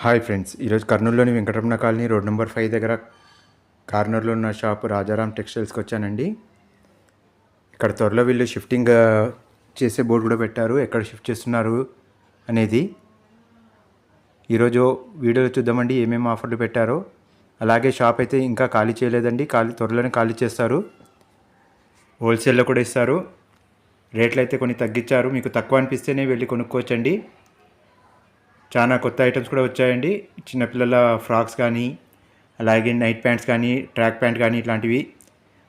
Hi friends, ఈరోజు కర్నూలులోని Venkataramana colony road number 5 దగ్గర కార్నర్లో ఉన్న షాప్ రాజారాం టెక్స్టైల్స్కి వచ్చానండి. ఇక్కడ త్వరలో వీళ్ళు షిఫ్టింగ్ చేసే బోర్డు కూడా పెట్టారు, ఎక్కడ షిఫ్ట్ చేస్తున్నారు అనేది. ఈరోజు వీడియోలో చూద్దామండి ఏమేమి ఆఫర్లు పెట్టారో. అలాగే షాప్ అయితే ఇంకా ఖాళీ చేయలేదండి, త్వరలోనే ఖాళీ చేస్తారు. హోల్సేల్లో కూడా ఇస్తారు. రేట్లు అయితే కొన్ని తగ్గించారు, మీకు తక్కువ అనిపిస్తేనే వెళ్ళి కొనుక్కోవచ్చండి. చాలా కొత్త ఐటమ్స్ కూడా వచ్చాయండి. చిన్నపిల్లల ఫ్రాక్స్ కానీ, అలాగే నైట్ ప్యాంట్స్ కానీ, ట్రాక్ ప్యాంట్ కానీ ఇట్లాంటివి.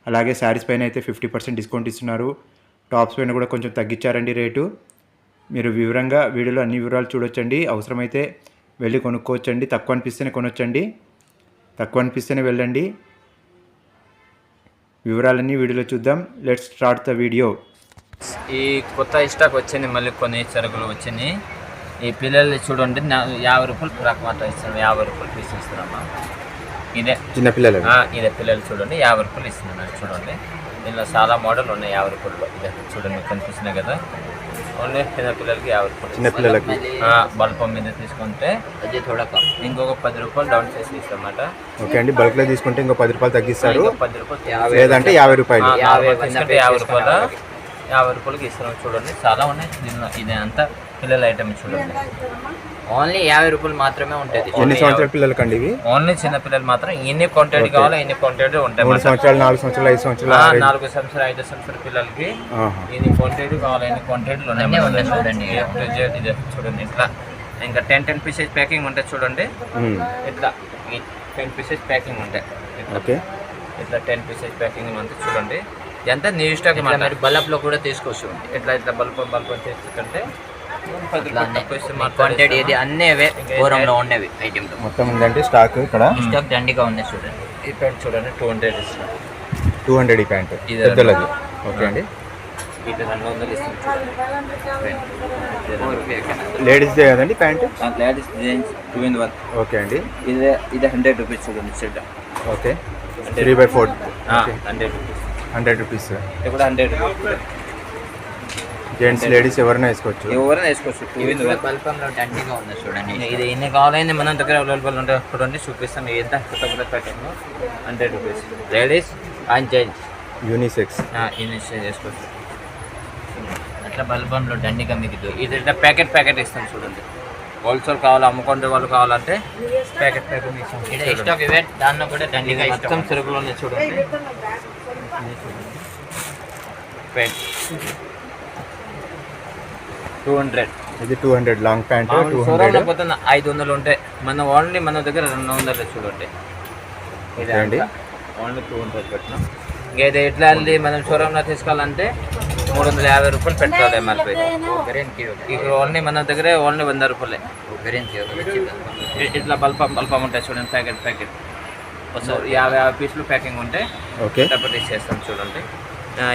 అలాగే శారీస్ పైన అయితే 50% డిస్కౌంట్ ఇస్తున్నారు. టాప్స్ పైన కూడా కొంచెం తగ్గించారండి రేటు. మీరు వివరంగా వీడియోలో అన్ని వివరాలు చూడొచ్చండి. అవసరమైతే వెళ్ళి కొనుక్కోవచ్చండి. తక్కువ అనిపిస్తేనే కొనొచ్చండి, తక్కువ అనిపిస్తేనే వెళ్ళండి. వివరాలన్నీ వీడియోలో చూద్దాం. Let's start the video. ఈ కొత్త స్టాక్ వచ్చింది, మళ్ళీ కొన్ని సరుకులు వచ్చినాయి. ఈ పిల్లలు చూడండి, 50 రూపాయలు ఫ్రాక్ మాట ఇస్తున్నాం, 50 రూపాయలు పీస్ ఇస్తున్నామా. ఇదే చిన్నపిల్లలు, ఇదే పిల్లలు చూడండి, 50 రూపాయలు ఇస్తున్నాను. చూడండి, దీనిలో చాలా మోడల్ ఉన్నాయి 50 రూపాయలు. ఇదే చూడండి, కనిపిస్తున్నాయి కదా. ఓన్లీ చిన్నపిల్లలకి 50 రూపాయలు. చిన్నపిల్లలకి బల్పం మీద తీసుకుంటే అది ఇంకొక 10 రూపాయలు డౌన్ చేసి ఇస్తామన్నమాట. ఓకే అండి, బల్క్లో తీసుకుంటే ఇంకో 10 రూపాయలు తగ్గిస్తారు. 10 రూపాయలు లేదంటే 50 రూపాయలు. 50 రూపాయలు 50 రూపాయలకి ఇస్తున్నాం. చూడండి, చాలా ఉన్నాయి దీనిలో. ఇదే అంతా పిల్లల ఐటమ్ చూడండి, ఓన్లీ 50 రూపాయలు మాత్రమే ఉంటుంది. ఎన్ని సంవత్సరాల పిల్లలకి అండి ఇవి? ఓన్లీ చిన్న పిల్లలు మాత్రం. ఎన్ని క్వాంటిటీ కావాలో ఎన్ని క్వాంటిటీ ఉంటాయి. 3 సంవత్సరాలు, 4 సంవత్సరాలు, 5 సంవత్సరాలు, 4 సంవత్సరాలు, 5 సంవత్సరాల పిల్లలకి ఎన్ని క్వాంటిటీ కావాలో ఎన్ని క్వాంటిటీలు ఉన్నాయి చూడండి. ఇదే చూడండి, ఇట్లా ఇంకా 10 పీసెస్ ప్యాకింగ్ ఉంటాయి చూడండి. ఇట్లా 10 పీసెస్ ప్యాకింగ్ ఉంటాయి. ఓకే, ఇట్లా 10 పీసెస్ ప్యాకింగ్ అంతా చూడండి. ఎంత న్యూ స్టాక్ మరి బల్బ్లో కూడా తీసుకోవచ్చు. ఇట్లా బల్బ్ తీసుకుంటే క్వాంటిటీ ఇది అన్నీ దూరంలో ఉండేవి ఐటమ్ మొత్తం ఉందంటే స్టాక్ ఇక్కడ స్టాక్ దండిగా ఉన్నాయి చూడండి. ఈ ప్యాంట్ చూడండి, 200 ఇస్తాం. 200 ఈ ప్యాంట్ పెద్దలది. ఓకే అండి, ఇది 200 ఇస్తాం చూడండి. లేడీస్దే కదండి pant? Ladies gents 2 in 1. Okay అండి, ఇది 100 రూపీస్ చూడండి సెట్. Okay, 3/4 100 rupees. 100 రూపీస్. ఇది కూడా 100 రూపీస్. జెంట్స్ లేడీస్ ఎవరైనా వేసుకోవచ్చు, ఎవరైనా వేసుకోవచ్చు. బల్పంలో దండిగా ఉంది చూడండి. ఇది ఎన్ని కావాలైంది మన దగ్గర అవైలబుల్ ఉంటాయి చూడండి, చూపిస్తాను. ఎంత కొత్త కొత్త packing 100 rupees. Ladies and gents unisex చేసుకోవచ్చు. అట్లా బల్పంలో దండిగా మీకు ఇది ఇట్లా ప్యాకెట్ ఇస్తాం చూడండి. హోల్సేల్ కావాలి, అమ్ముకుంటే వాళ్ళు కావాలంటే ప్యాకెట్ ఇస్తాం. స్టాక్ ఇవే దానిలో కూడా దండిగా మొత్తం సరుకులు ఉన్నాయి చూడండి. 200. ఇది 200 లాంగ్ ప్యాంట్. 200 500 ఉంటాయి. ఓన్లీ మన దగ్గర 200 చూడండి. ఇదే అండి, ఓన్లీ 200 పెట్టినాం. ఇంకేది ఎట్లా వెళ్ళి మనం షోరూమ్లో తీసుకోవాలంటే 350 రూపాయలు పెట్రోల్ ఎంఆర్పీ. ఇక్కడ ఓన్లీ మన దగ్గర ఓన్లీ 100 రూపాయలే. ఇట్లా బల్పం ఉంటాయి చూడండి, ప్యాకెట్ 50 పీసులు ప్యాకింగ్ ఉంటాయి. ఓకే, సపరేట్ ఇచ్చేస్తాం చూడండి.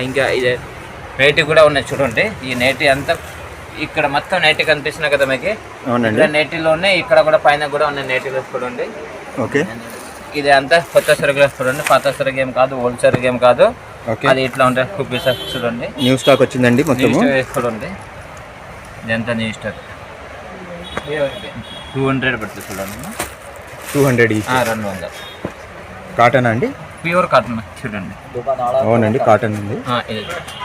ఇంకా ఇదే నైటీ కూడా ఉన్నాయి చూడండి. ఈ నైటీ అంతా ఇక్కడ మొత్తం నైటీ కనిపిస్తున్నాయి కదా మీకు. అవునండి, నైటీలోనే ఇక్కడ కూడా పైన కూడా ఉన్నాయి నైటీలు చూడండి. ఓకే, ఇది అంతా కొత్త సరుకులు చూడండి, పాత సరుకు ఏం కాదు, ఓల్డ్ సరుకు ఏం కాదు. అది ఇట్లా ఉంటాయి కుప్పీస్ చూడండి. న్యూ స్టాక్ వచ్చిందండి మొత్తం చూడండి. ఇదంతా న్యూ స్టాక్ 200 పడుతుంది చూడండి. 200 200 కాటన్ అండి, ప్యూర్ కాటన్ చూడండి. అవునండి, కాటన్ ఉంది.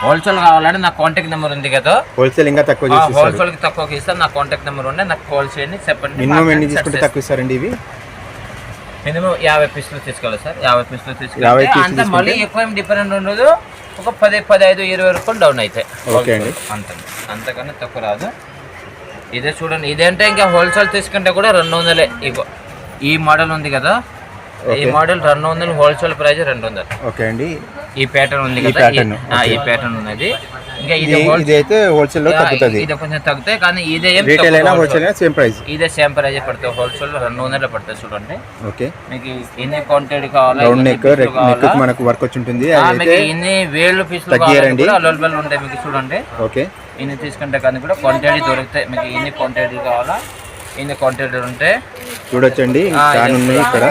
హోల్సేల్ కావాలంటే నా కాంటాక్ట్ నెంబర్ ఉంది కదా. హోల్సేల్ ఇంకా తక్కువ చేసి హోల్సేల్ కి తక్కువకి ఇస్తాను. నా కాంటాక్ట్ నెంబర్ ఉండే, నాకు కాల్ చేయండి, చెప్పండి. మినిమం ఎన్ని తీసుకుంటే తక్కువ ఇస్తారండి ఇవి? మినిమం 50 పీసులు తీసుకోవాలి సార్. 50 పీసులు తీసుకుంటే అంత మళ్ళీ ఎక్కువ ఏం డిఫరెంట్ ఉండదు. ఒక 10, 15, 20 రూపాయలు డౌన్ అవుతాయి. ఓకే అండి, అంతకన్నా తక్కువ రాదు. ఇదే చూడండి, ఇదేంటే ఇంకా హోల్సేల్ తీసుకుంటే కూడా 200. ఇగో ఈ మోడల్ ఉంది కదా, ఈ మోడల్ 200, హోల్సేల్ ప్రైస్ 200. ఓకే అండి, ఈ ప్యాటర్న్ ఉంది కదా, ఈ ప్యాటర్న్ ఉన్నది. ఇంకా ఇది అయితే హోల్సేల్ లో తగ్గుతుంది, ఇది కొంచెం తగ్గుతాయి. కానీ ఇదే రిటైల్ అయినా హోల్సేల్ అయినా సేమ్ ప్రైస్. ఇదే సేమ్ ప్రైస్ పడుతుంది. హోల్సేల్ లో 200 పడుతుంది చూడండి. ఓకే, మీకు ఎన్ని క్వాంటిటీ కావాలా, రౌండ్ నెక్ మనకు వర్క్ వచ్చి ఉంటుంది. మీకు ఇన్ని వేలు పీసులు అవైలబుల్ ఉంటాయి మీకు చూడండి. ఓకే, ఇన్ని తీసుకుంటే కానీ కూడా క్వాంటిటీ దొరుకుతాయి మీకు. ఎన్ని క్వాంటిటీ కావాలా, ఎన్ని క్వాంటిటీ ఉంటే చూడొచ్చండి. ఉన్నాయి ఇక్కడ,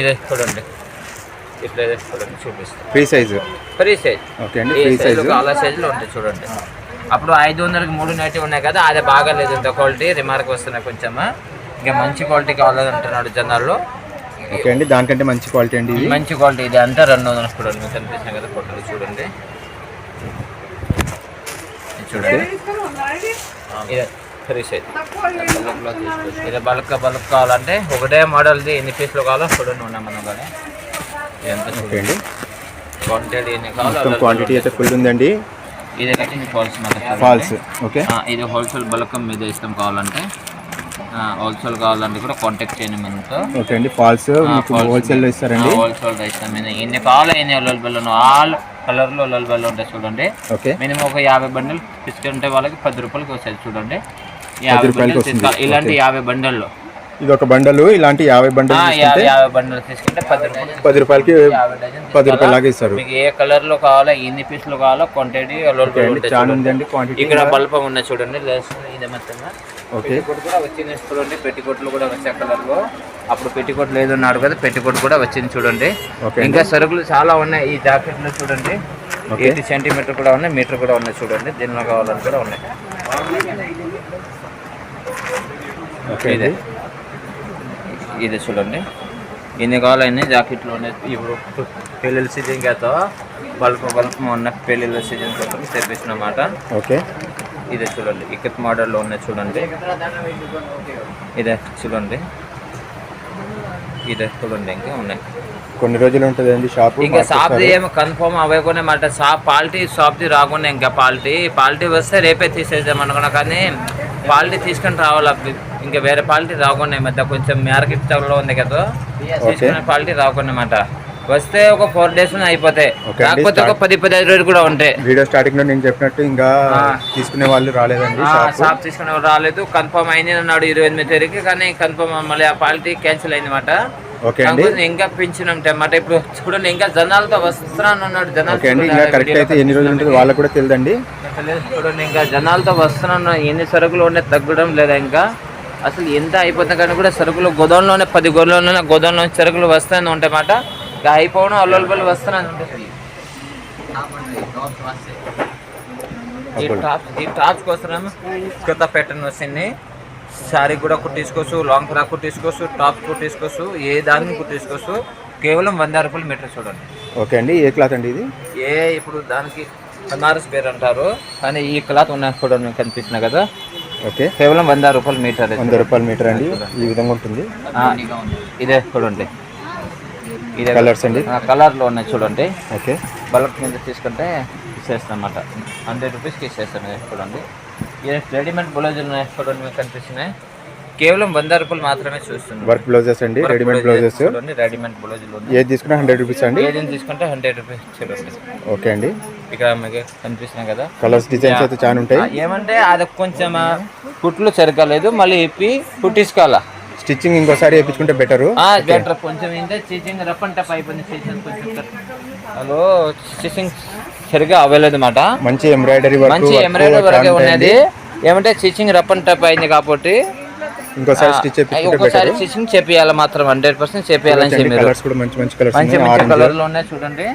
ఇదే చూడండి. ఇట్లా చూడండి, చూపిస్తాను. Free size. ఓకే అండి, ఫ్రీ సైజ్ అలా సైజులో ఉంటాయి చూడండి. అప్పుడు 500కి 3 నైటీ ఉన్నాయి కదా, అది బాగాలేదు ఇంత క్వాలిటీ, రిమార్క్ వస్తున్నాయి కొంచెం. ఇంకా మంచి క్వాలిటీ కావాలంటున్నాడు జనాల్లో. ఓకే అండి, దానికంటే మంచి క్వాలిటీ అండి ఇది. మంచి క్వాలిటీ ఇది అంతా 200 చూడండి. మీకు కనిపిస్తున్నాయి కదా ఫోటోలు చూడండి. ఇది చూడండి, ఇది ఫ్రీ సైజ్. ఇది బల్క్ కావాలంటే ఒకటే మోడల్ది ఎన్ని పీసులు కావాలో చూడండి ఉన్నాయి మనం కానీ. ఇదంతా ఓకే అండి, క్వాంటిటీ ఎన్ని మొత్తం కావాలో క్వాంటిటీ అయితే ఫుల్ ఉందండి. ఇదే కట్టి ఫాల్స్ ఫాల్స్. ఓకే, ఇది హోల్సేల్ బల్క్ మీద ఇస్తాం. కావాలంటే హోల్సేల్ కావాలంటే కూడా కాంటాక్ట్ చేయండి మనతో. ఓకే అండి, ఫాల్స్ మీకు హోల్సేల్లో ఇస్తారండి? హోల్సేల్ ఇస్తాం. ఎన్ని కావాలో ఎన్ని అవైలబుల్ ఆల్ కలర్లో అవైలబుల్ ఉంటాయి చూడండి. ఓకే, మినిమం ఒక 50 బండిల్ తీసుకుంటే వాళ్ళకి 10 రూపాయలకి వస్తుంది చూడండి. 10 రూపాయలకి వస్తుంది. ఇలాంటి 50 బండల్లో ఇది ఒక బండలు, ఇలాంటి 50 బండలు 50 బండలు తీసుకుంటే 10 రూపాయలకి 10 రూపాయలు లాగా ఇస్తారు. మీకు ఏ కలర్ లో కావాలో ఎన్ని పీసులు కావాలో క్వాంటిటీ చాలా ఉందండి క్వాంటిటీ. ఇక్కడ బల్పం ఉన్నాయి చూడండి. ఇదే మొత్తంగా ఓకే, పెట్టికోట్ కూడా వచ్చింది చూడండి. పెట్టికోట్లు కూడా వచ్చే కలర్ లో. అప్పుడు పెట్టికోట్ లేదు అన్నాడు కదా, పెట్టికోట్ కూడా వచ్చింది చూడండి. ఇంకా సరుకులు చాలా ఉన్నాయి. ఈ జాకెట్లు చూడండి, 80 సెంటీమీటర్ కూడా ఉన్నాయి, మీటర్ కూడా ఉన్నాయి చూడండి. దీనిలో కావాలని కూడా ఉన్నాయి. ఇది చూడండి, ఎన్ని కావాలన్నీ జాకెట్లు ఉన్నాయి. ఇప్పుడు పెళ్ళిళ్ళ సీజన్ కాతో బల్క్ ఉన్న పెళ్ళిళ్ళ సీజన్ కోసం తెప్పించినమాట. ఓకే, ఇదే చూడండి, ఇక్కత్ మోడల్లో ఉన్నాయి చూడండి. ఇదే చూడండి, ఇదే చూడండి, ఇంకా ఉన్నాయి. కొన్ని రోజులు ఉంటుంది అండి షాప్. ఇంకా షాప్ది ఏమో కన్ఫర్మ్ అవ్వకుండా మాట. షాప్ది రాకుండా ఇంకా పాలిటీ వస్తే రేపే తీసేద్దాం అనుకున్నా, కానీ పాలిటీ తీసుకొని రావాలి. ఇంకా వేరే పాలిటీ రాకుండా మధ్య కొంచెం మార్కెట్ లో ఉంది కదా, తీసుకునే పాలిటీ రాకుండా మాట. వస్తే ఒక 4 days అయిపోతాయి, కాకపోతే ఒక 10-15 రోజులు కూడా ఉంటాయి. వీడియో స్టార్టింగ్ లో నేను చెప్పినట్టు ఇంకా తీసుకునే వాళ్ళు రాలేదండి. షాప్ తీసుకునే వాళ్ళు రాలేదు. కన్ఫర్మ్ అయింది అన్నాడు 28 తారీఖు, కానీ కన్ఫర్మ్ మళ్ళీ ఆ పాలిటీ క్యాన్సిల్ అయింది మాట. ఓకే అండి, ఇంకా పెంచినమాట. ఇప్పుడు చూడండి, ఇంకా జనాలతో వస్తున్నాను అన్నాడు. జనాలు కరెక్ట్ అయితే ఎన్ని రోజులు ఉంటుంది వాళ్ళకి కూడా తెలియదండి. చూడండి, ఇంకా జనాలతో వస్తున్నాను. ఎన్ని సరుకులు ఉండే తగ్గడం లేదా, ఇంకా అసలు ఎంత అయిపోతుంది కానీ కూడా సరుకులు గోదాంలోనే 10 గోదాంలో సరుకులు వస్తాయని ఉంటాయి మాట. ఇంకా అయిపోవడం అల్లబల్లి వస్తున్నాను ఉంటుంది. ఈ టాప్స్ కోసం కొత్త ప్యాటర్న్ వచ్చింది. శారీ కూడా కుట్టించుకోవచ్చు, లాంగ్ ఫ్రాక్ కుట్టించుకోవచ్చు, టాప్ కుట్టించుకోవచ్చు, ఏ దాన్ని కుట్టించుకోవచ్చు. కేవలం 100 రూపాయలు మీటర్ చూడండి. ఓకే అండి, ఏ క్లాత్ అండి ఇది? ఇప్పుడు దానికి బనారస్ పేరు అంటారు, కానీ ఈ క్లాత్ ఉన్న చూడండి కనిపిస్తున్నాయి కదా. ఓకే, కేవలం 100 రూపాయలు మీటర్. 100 రూపాయలు మీటర్ అండి, ఈ విధంగా ఉంటుంది. ఇదే చూడండి, ఇదే కలర్స్ అండి, కలర్లో ఉన్నాయి చూడండి. ఓకే, బల్క్ మీద తీసుకుంటే ఇచ్చేస్తాం అన్నమాట. 100 రూపీస్కి ఇచ్చేస్తాను చూడండి. రెడీమేడ్ బ్లౌజులు ఉన్నాయి చూడండి, మీకు కనిపిస్తున్నాయి. కేవలం 100 రూపాయలు మాత్రమే చూస్తున్నాం. వర్క్ బ్లౌజెస్ అండి, రెడీమేడ్ బ్లౌజెస్ చూడండి. రెడీమేడ్ బ్లౌజులు ఏది తీసుకున్నా 100 రూపీస్ అండి. ఏదైనా తీసుకుంటే 100 రూపీస్ చూడండి. ఓకే అండి, ఇక్కడ మీకు కనిపిస్తున్నాయి కదా కలర్స్, డిజైన్స్ అయితే చాలా ఉంటాయి. ఏమంటే అది కొంచెం కుట్లు సరికాలేదు, మళ్ళీ ఇప్పి కుట్టించుకోవాలా. స్టిచ్చింగ్ ఇంకోసారి వేయించుకుంటే బెటర్. కొంచెం ఏంటంటే స్టిచ్చింగ్ రఫ్ అండ్ టఫ్ అయిపోయింది. హలో, స్టిచ్చింగ్ సరిగా అవ్వలేదు అన్నమాట. మంచి ఎంబ్రాయిడరీ వరకు ఉన్నది. ఏమంటే స్టిచ్చింగ్ రఫ్ అండ్ టఫ్ అయింది కాబట్టి ఇంకోసారి స్టిచ్చింగ్ చేపియాలి మాత్రం. 100% చేపియాలని చెప్పి కలర్స్ కూడా మంచి మంచి కలర్స్ కలర్ లో ఉన్నాయి చూడండి.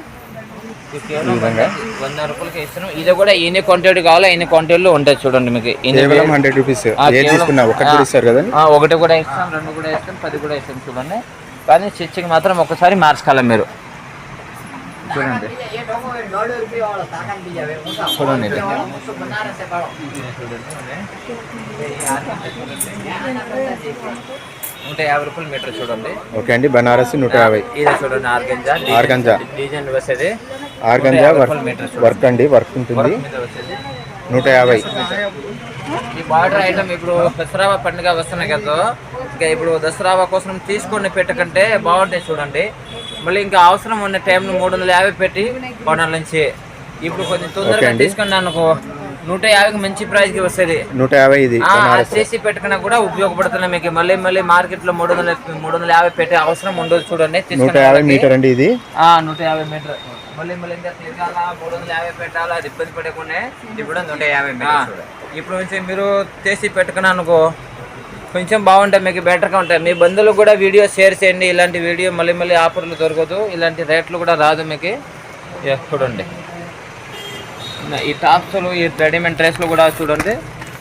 100 రూపాయలకి ఇస్తున్నాం. ఇది కూడా ఎన్ని క్వాంటిటీ కావాలో ఎన్ని క్వాంటిటీలో ఉంటాయి చూడండి. మీకు 100 రూపీస్ ఇస్తారు కదా. ఒకటి కూడా ఇస్తాం, 2 కూడా ఇస్తాం, 10 కూడా ఇస్తాం చూడండి. కానీ స్టిచ్చింగ్ మాత్రం ఒకసారి మార్చుకోవాలి మీరు చూడండి. చూడండి, 150 రూపాయలు మీటర్ చూడండి. ఓకే అండి, బనారస్ 150. ఇదే చూడండి, ఆర్గంజా డిజైన్ వచ్చేది. ఆర్గంజా వర్క్ అండి, వర్క్ ఉంటుంది. 150. ఈ బార్డర్ ఐటమ్ ఇప్పుడు దసరా పండుగ వస్తున్నాయి కదా, ఇంకా ఇప్పుడు దసరా కోసం తీసుకొని పెట్టకంటే బాగుంటాయి చూడండి. మళ్ళీ ఇంకా అవసరం ఉన్న టైంలో 350 పెట్టి కొనాల నుంచి ఇప్పుడు కొంచెం తొందరగా తీసుకుని అనుకో 150కి మంచి ప్రైస్ కి వస్తుంది. 150 ఇది చేసి పెట్టుకున్నా కూడా ఉపయోగపడుతున్నాయి మీకు. మళ్ళీ మార్కెట్ లో 350 పెట్టే అవసరం ఉండదు చూడండి. 150 మీటర్ అండి ఇది. 150 మీటర్. మళ్ళీ ఇంకా తిరగాల 350 పెట్టాలా, అది ఇబ్బంది పడకుండా ఇప్పుడు 150 మీటర్. ఇప్పుడు నుంచి మీరు చేసి పెట్టుకున్నా అనుకో కొంచెం బాగుంటాయి, మీకు బెటర్గా ఉంటాయి. మీ బంధువులకు కూడా వీడియో షేర్ చేయండి. ఇలాంటి వీడియో మళ్ళీ ఆఫర్లు దొరకదు, ఇలాంటి రేట్లు కూడా రాదు మీకు. చూడండి, ఈ టాప్స్లు, ఈ రెడీమేడ్ డ్రెస్లు కూడా చూడండి.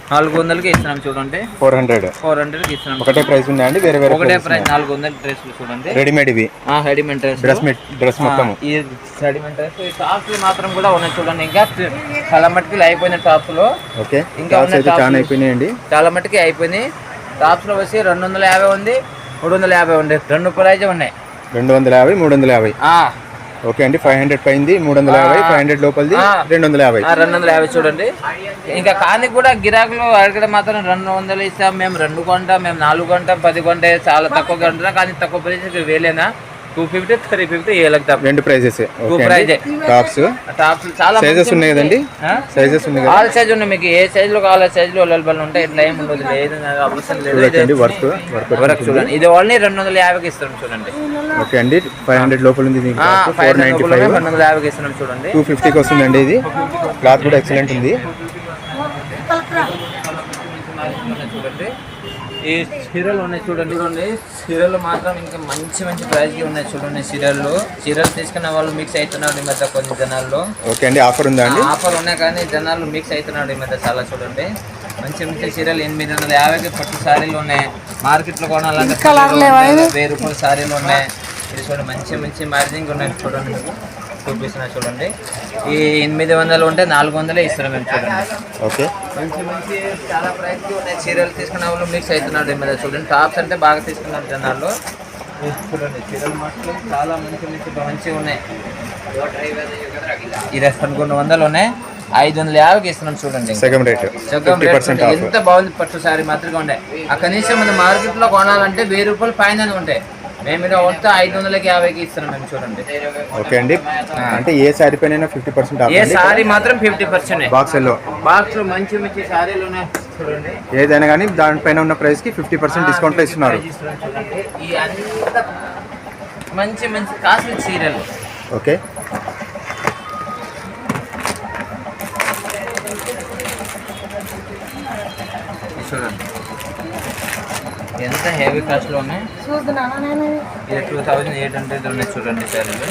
400కి ఇస్తున్నాం చూడండి. 400కి ఇస్తున్నాం. ఒకటే ప్రైస్ ఉందా అండి? వేరే వేరే ఒకటే ప్రైస్ 400 డ్రెస్లు చూడండి. రెడీమేడ్ ఇవి రెడీమేడ్ డ్రెస్ మొత్తం ఈ రెడీమేడ్ డ్రెస్. ఈ టాప్స్ మాత్రం కూడా ఉన్నాయి చూడండి. ఇంకా చాలా మట్టుకి అయిపోయిన టాప్స్ లో. ఓకే, ఇంకా చాలా అయిపోయినాయండి. చాలా మట్టుకి అయిపోయినాయి. టాప్స్ లో వచ్చి 250 ఉంది, 350 ఉంది. రెండు ప్రైజ్ ఉన్నాయి. 250, 350. ఓకే అండి. 500 పైంది 350, 500 లోపలిది 250. 250 చూడండి. ఇంకా కానీ కూడా గిరాకులు అడగడం మాత్రం 200 ఇస్తాం, మేము 2 కొంటాం, మేము 4 కొంటాం, 10 కొంటే చాలా తక్కువ కొంటున్నాం. కానీ తక్కువ ప్రైస్ వేలేనా 250, 350 ఏలకి రెండు ప్రైజెస్. టాప్స్ చాలా సైజెస్ ఉన్నాయి కదండి? సైజెస్ ఉన్నాయి, ఆల్ సైజ్ ఉన్నాయి. మీకు ఏ సైజ్ లో కావాలో సైజ్ లో అవైలబుల్ ఉంటాయి. ఇట్లా ఏమి ఉండదు, లేదు అవసరం లేదు. వర్క్ చూడండి. ఇది ఓన్లీ 250కి ఇస్తాం చూడండి. ఓకే అండి. 500 లోపల ఉంది, 250కి ఇస్తున్నాం చూడండి. 250కి వస్తుందండి. ఇది క్లాత్ కూడా ఎక్సలెంట్ ఉంది చూడండి. ఈ చీరలు ఉన్నాయి చూడండి. చీరలు మాత్రం ఇంకా మంచి మంచి ప్రైస్కి ఉన్నాయి చూడండి. చీరలు తీసుకున్న వాళ్ళు మిక్స్ అవుతున్నారు ఈ మధ్య కొన్ని జనాల్లో. ఓకే అండి. ఆఫర్ ఉందా అండి? ఆఫర్ ఉన్నాయి కానీ జనాలు మిక్స్ అవుతున్నారు ఈ మధ్య చాలా చూడండి. మంచి మంచి చీరలు 850కి పట్టు శారీలు ఉన్నాయి. మార్కెట్లో కొనాలంటే 1000 రూపాయల శారీలు ఉన్నాయి. ఇది చూడండి, మంచి మంచి మ్యాచింగ్ ఉన్నాయి చూడండి. చూపిస్తున్నా చూడండి. ఈ 800 ఉంటే 400 ఇస్తున్నాం మేము చూడండి. ఓకే, మంచి మంచి చాలా ప్రైస్ ఉన్నాయి. చీరలు తీసుకున్న వాళ్ళు మిక్స్ అవుతున్నారు ఈ మీద చూడండి. టాప్స్ అంటే బాగా తీసుకున్నారు జనాలు. చూడండి చీరలు మాత్రం చాలా మంచిగా ఉన్నాయి. ఇది 1100 ఉన్నాయి, 550కి ఇస్తున్నాం చూడండి. సగం రేట్. ఎంత బాగుంది. పట్టు సారీ మాత్రమే ఉండే. ఆ కనీసం మన మార్కెట్లో కొనాలంటే 1000 రూపాయలు పైన ఉంటాయి. మేము మీద వస్తే 550కి ఇస్తున్నాం మేము చూడండి. ఓకే అండి. అంటే ఏ సారీ పైన 50% ఆఫ్? ఏ సారీ మాత్రం 50%. బాక్స్ లో మంచి మంచి సారీలు ఉన్నాయి చూడండి. ఏదైనా కానీ దానిపైన ఉన్న ప్రైస్ కి 50% డిస్కౌంట్ లో ఇస్తున్నారు. ఈ అంత మంచి మంచి కాస్ట్లీ చీరలు. ఓకే, చూడండి ఎంత హెవీ కాస్ట్లో ఉన్నాయి. ఇది 2800 ఉన్నాయి చూడండి శారీలు.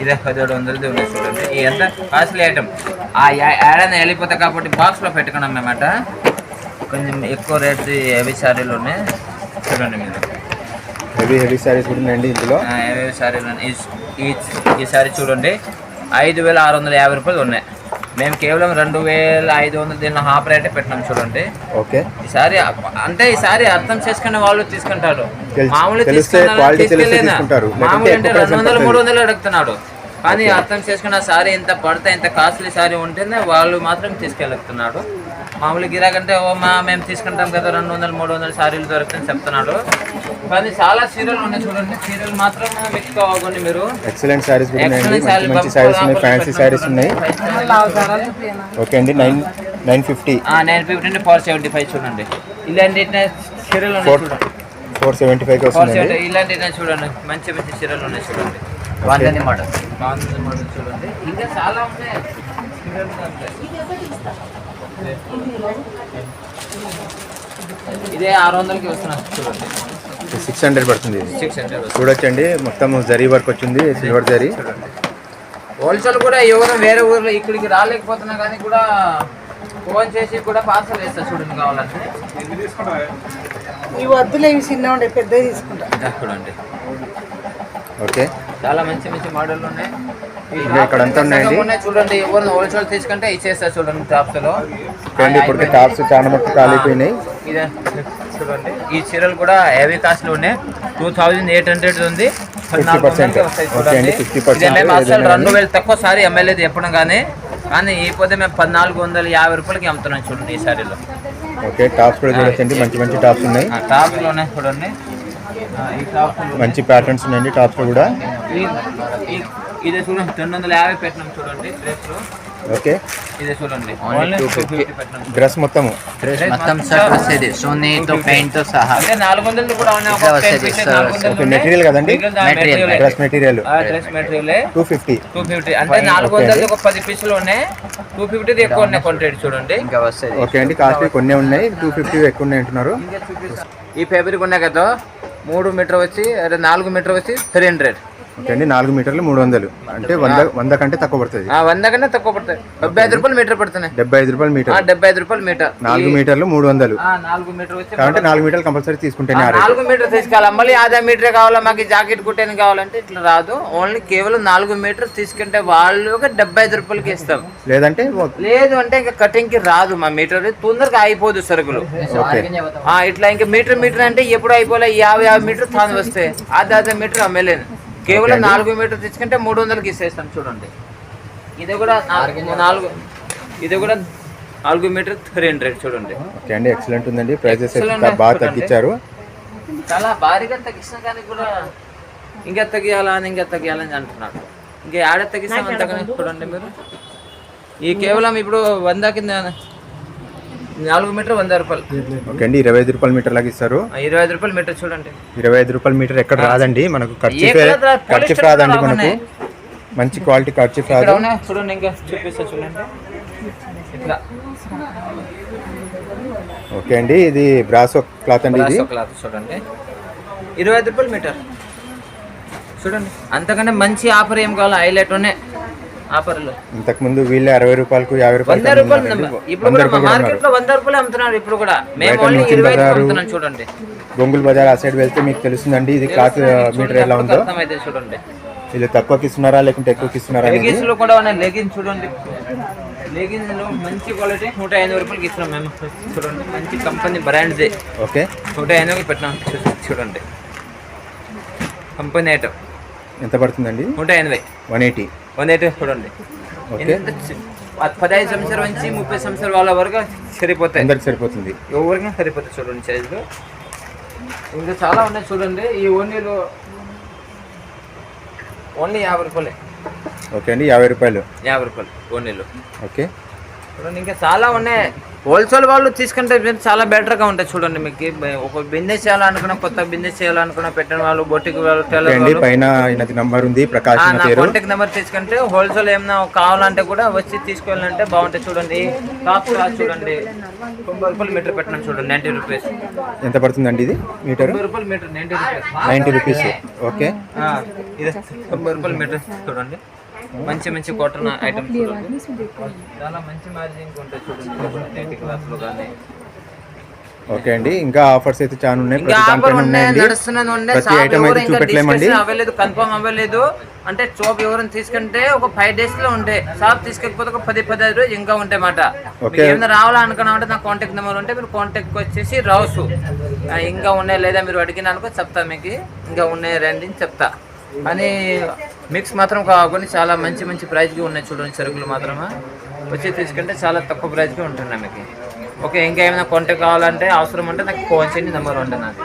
ఇదే 1700 ఉన్నాయి చూడండి. ఇది ఎంత కాస్ట్లీ ఐటమ్. ఆ యాడని వెళ్ళిపోతాయి కాబట్టి బాక్స్లో పెట్టుకున్నాం మేమట. కొంచెం ఎక్కువ రేట్ హెవీ శారీలు ఉన్నాయి చూడండి. మీరు హెవీ శారీస్ కూడా ఉన్నాయండి ఇందులో. హెవీ శారీలు ఉన్నాయి. ఈ శారీ చూడండి 5650 రూపాయలు ఉన్నాయి. మేము కేవలం 2500 దీన్ని హాఫ్ రేటే పెట్టినాం చూడండి. ఓకే, ఈసారి అంటే ఈసారి అర్థం చేసుకునే వాళ్ళు తీసుకుంటారు. మామూలు మామూలు అంటే 200, 300 అడుగుతున్నాడు. కానీ అర్థం చేసుకున్న సారీ ఎంత పడితే ఎంత కాస్ట్లీ సారీ ఉంటేనే వాళ్ళు మాత్రం తీసుకెళ్తున్నాడు. మామూలు గిరాకంటే మేము తీసుకుంటాం కదా 200, 300 సారీలు దొరుకుతాయని చెప్తున్నాడు. కానీ చాలా చీరలు ఉన్నాయి చూడండి. చీరలు మాత్రం మిక్స్ కావాలి మీరు. ఎక్సలెంట్ సారీస్ కూడా ఉన్నాయండి. మంచి సారీస్ ఉన్నాయి, ఫ్యాన్సీ సారీస్ ఉన్నాయి. ఓకే అండి. 950 950 475 చూడండి. ఇలాంటి చీరలు ఉన్నాయి చూడండి. 475 వస్తుంది. ఇలాంటి చూడండి మంచి మంచి చీరలు ఉన్నాయి చూడండి. బాగుంది మోడల్ చూడండి. ఇంకా చాలా ఉన్నాయి ఇదే 600కి వస్తున్నారు చూడండి. 600 పడుతుంది. 600 చూడొచ్చండి. మొత్తం జరీ వర్క్ వచ్చింది, సిల్వర్ జరీ. హోల్సేల్ కూడా ఎవరు వేరే ఊర్లో ఇక్కడికి రాలేకపోతున్నా కానీ కూడా ఫోన్ చేసి కూడా పార్సల్ వేస్తారు చూడండి. కావాలంటే ఈ వద్దులే, ఇవి చిన్న ఉండే, పెద్ద తీసుకుంటా చూడండి. ఓకే, చాలా మంచి మంచి మోడల్ ఉన్నాయి. ఇక్కడ అంతా ఉన్నాయండి చూడండి. ఎవరు హోల్సేల్ తీసుకుంటే ఇచ్చేస్తారు చూడండి. టాప్స్ లో ఇప్పుడు టాప్స్ చాలా మటుకు కాలిపోయినాయి. ఇదే చూడండి. ఈ చీరలు కూడా హెవీ కాస్ట్ లో ఉన్నాయి. 2800 ఉంది. 2000 తక్కువ సారీ ఎమ్మెల్యేది చెప్పడం కానీ ఇకపోతే మేము 1450 రూపాయలకి అమ్ముతున్నాం చూడండి ఈ సారీలో. ఓకే, టాప్స్ కూడా చూడొచ్చండి. మంచి మంచి టాప్స్ ఉన్నాయి. టాప్స్ లో ఉన్నాయి చూడండి. ఈ టాప్స్ మంచి ప్యాటర్న్స్ ఉన్నాయండి టాప్స్ లో కూడా. ఇదే చూడండి 250 పెట్టినాం చూడండి డ్రెస్ లో. ఓకే, ఇదే చూడండి ఓన్లీ 250 పెట్టినాం. డ్రెస్ మొత్తం సెట్ వస్తుంది. సోనీతో పెయింట్ తో సహా. అంటే 400 కూడా ఉన్నాయి. ఒక 10 పీసెస్ 400 మెటీరియల్ కదండి. డ్రెస్ మెటీరియల్ 250 అంటే 400 ఒక 10 పీసులు ఉన్నాయి. 250 ఎక్కువ ఉన్నాయి క్వాంటిటీ చూడండి. ఇంకా వస్తుంది. ఓకే అండి. కాస్ట్ కొన్ని ఉన్నాయి, 250 ఎక్కువ ఉన్నాయి అంటున్నారు. ఈ ఫ్యాబ్రిక్ ఉన్నాయి కదా 3 మీటర్ వచ్చి 4 మీటర్ వచ్చి 300. ఓకే అండి 4 మీటర్లు 300 అంటే 100 కంటే తక్కువ పడుతుంది. 100 కన్నా తక్కువ పడుతుంది. 75 రూపాయలు మీటర్ పడుతున్నాయి. 75 రూపాయలు మీటర్. 75 రూపాయలు మీటర్. 4 మీటర్లు 300. 4 మీటర్ వచ్చి కాబట్టి 4 మీటర్లు కంపల్సరీ తీసుకుంటేనే 4 మీటర్ తీసుకోవాలి. మళ్ళీ ఆधा మీటరే కావాలా మాకు జాకెట్ కుట్టేని కావాలంటే ఇట్లా రాదు. ఓన్లీ కేవలం 4 మీటర్ తీసుకుంటే వాళ్ళు 75 రూపాయలకి ఇస్తాం. లేదంటే లేదు అంటే ఇంకా కటింగ్ కి రాదు. మా మీటర్ తొందరగా అయిపోదు సరుకులు. ఇట్లా ఇంకా మీటర్ అంటే ఎప్పుడు అయిపోలే 50 మీటర్ తాను వస్తే ఆधा మీటర్ అమ్మలేను. కేవలం 4 మీటర్ తీసుకుంటే 300కి ఇచ్చేస్తాం. చూడండి ఇది కూడా 4 మీటర్ 300. చూడండి ఓకే అండి ఎక్సలెంట్ ఉందండి. ప్రైసెస్ బాగా తగ్గించారు. చాలా భారీగా తగ్గించిన కానీ కూడా ఇంకా తగ్గియాలని అంటున్నారు. ఇంకా ఆడ తగ్గిస్తాం అంతగానే. చూడండి మీరు ఈ కేవలం ఇప్పుడు 100 కింద 4 మీటర్ 100 రూపాయలు. ఓకే అండి 25 రూపాయల మీటర్ లాగా ఇస్తారు. 25 రూపాయల మీటర్. చూడండి 25 రూపాయల మీటర్ ఎక్కడ రాదండి మనకు. ఖర్చు రాదండి మనకు. మంచి క్వాలిటీ ఖర్చు రాదు. చూడండి ఇంకా చూపిస్తా చూడండి ఇట్లా. ఓకే అండి ఇది బ్రాసో క్లాత్ అండి. ఇది క్లాత్ చూడండి 25 రూపాయలు మీటర్. చూడండి అంతకంటే మంచి ఆఫర్ ఏం కావాలి హైలైట్ ఉన్నాయి ఆఫర్లు. ఇంతకు ముందు వీళ్ళే 60 రూపాయలకు 50 రూపాయలు 100 రూపాయలు. ఇప్పుడు కూడా మార్కెట్ లో 100 రూపాయలు అమ్ముతున్నారు. ఇప్పుడు కూడా మేము ఓన్లీ 25 అమ్ముతున్నాం. చూడండి గొంగుల్ బజార్ ఆ సైడ్ వెళ్తే మీకు తెలుస్తుందండి ఇది క్లాత్ మీటర్ ఎలా ఉందో. అర్థమైతే చూడండి వీళ్ళు తక్కువకి ఇస్తున్నారా లేకుంటే ఎక్కువకి ఇస్తున్నారా. లెగిన్స్ లో కూడా ఉన్నాయి. లెగిన్స్ చూడండి లెగిన్స్ లో మంచి క్వాలిటీ 150 రూపాయలకి ఇస్తున్నాం మేము. చూడండి మంచి కంపెనీ బ్రాండ్దే. ఓకే 150కి పెట్టినాం. చూడండి కంపెనీ ఐటమ్ ఎంత పడుతుందండి. 180 180 చూడండి. ఓకే 15 సంవత్సరాల నుంచి 30 సంవత్సరాల వాళ్ళ వరకు సరిపోతాయి. అందరికి సరిపోతుంది. ఎవరికైనా సరిపోతుంది. చూడండి సైజులు ఇంకా చాలా ఉన్నాయి. చూడండి ఈ ఓన్లీలో ఓన్లీ 50 రూపాయలే. ఓకే అండి 50 రూపాయలు ఓన్లీలో. ఓకే చూడండి ఇంకా చాలా ఉన్నాయి. హోల్సేల్ వాళ్ళు తీసుకుంటే చాలా బెటర్గా ఉంటాయి. చూడండి మీకు ఒక బిజినెస్ చేయాలనుకున్నా కొత్త బిజినెస్ చేయాలనుకున్నా పెట్టిన వాళ్ళు బొట్టికి వాళ్ళు పైన నంబర్ ఉంది ప్రకాష్ కాంటాక్ట్ నెంబర్ తీసుకుంటే హోల్సేల్ ఏమైనా కావాలంటే కూడా వచ్చి తీసుకెళ్ళాలంటే బాగుంటాయి. చూడండి టాప్ క్లాస్ చూడండి 90 రూపాయలు మీటర్ పెట్టినాం. చూడండి 90 రూపీస్. ఎంత పడుతుందండి ఇది మీటర్. 90 రూపాయలు మీటర్ 90 రూపీస్. ఓకే ఇది 90 రూపాయలు మీటర్. చూడండి మంచి కాటన్ ఐటమ్స్ చాలా మంచి మార్జిన్ ఉంటాయి. చూడండి 90 క్లాస్లో కానీ. ఓకే అండి ఇంకా ఆఫర్స్ అయితే చాలా ఉన్నాయి. కన్ఫర్మ్ అవ్వలేదు అంటే షాప్ ఎవరైనా తీసుకుంటే ఒక 5 days లో ఉంటాయి. షాప్ తీసుకెళ్ళిపోతే ఒక 10-15 రోజులు ఇంకా ఉంటాయి మాట. ఏమైనా రావాలనుకున్నా అంటే నా కాంటాక్ట్ నెంబర్ ఉంటే మీరు కాంటాక్ట్ వచ్చేసి రావచ్చు. ఇంకా ఉన్నాయి లేదా మీరు అడిగిన అనుకో చెప్తా. మీకు ఇంకా ఉన్నాయి రండి అని చెప్తా. అని మిక్స్ మాత్రం కాకుండా చాలా మంచి ప్రైస్కి ఉన్నాయి. చూడండి సరుకులు మాత్రమే వచ్చి తీసుకుంటే చాలా తక్కువ ప్రైస్కి ఉంటున్నాయి మీకు. ఓకే ఇంకా ఏమైనా కాంటాక్ట్ కావాలంటే అవసరం అంటే నాకు ఫోన్ చేయండి. నెంబర్ ఉంటుంది నాకు.